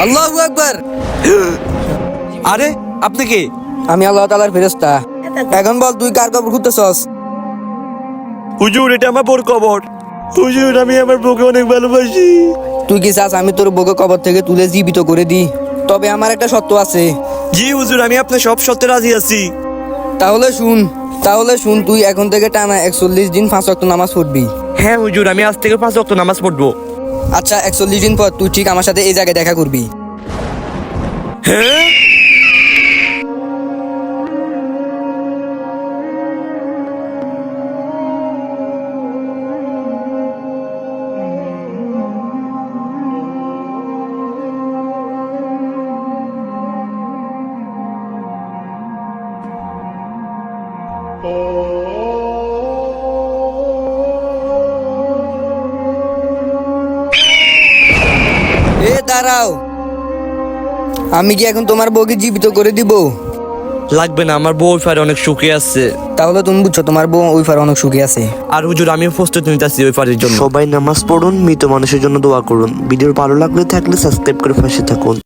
আল্লাহু আকবার। আরে আপনি কে? আমি আল্লাহ তাআলার ফেরেশতা। এখন বল তুই কার কবর খুঁজতেছস? হুজুর এটা আমার বোর কবর। হুজুর আমি আমার বউকে অনেক ভালোবাসি। তুই কি চাস আমি তোর বউকে কবর থেকে তুলে জীবিত করে দিই? তবে আমার একটা শর্ত আছে। জি হুজুর আমি আপনার সব শর্তে রাজি আছি। তাহলে শুন তুই এখন থেকে টানা 41 দিন 5 ওয়াক্ত নামাজ পড়বি। হ্যাঁ হুজুর আমি আজ থেকে 5 ওয়াক্ত নামাজ পড়বো। আচ্ছা 41 দিন পর তুই ঠিক আমার সাথে এই জায়গায় দেখা করবি। হ্যাঁ এ দাঁড়াও, আমি কি এখন তোমার বউকে জীবিত করে দিব? লাগবে না, আমার বউ ফার অনেক সুখে আছে। তাহলে তুমি বুঝছো তোমার বউ ওই ফার অনেক সুখী আছে। আর হুজুর আমি প্রস্তুতি নিতেছি ওই ফারের জন্য। সবাই নামাজ পড়ুন, মৃত মানুষের জন্য দোয়া করুন। ভিডিও ভালো লাগলে থাকলে সাবস্ক্রাইব করে পাশে থাকুন।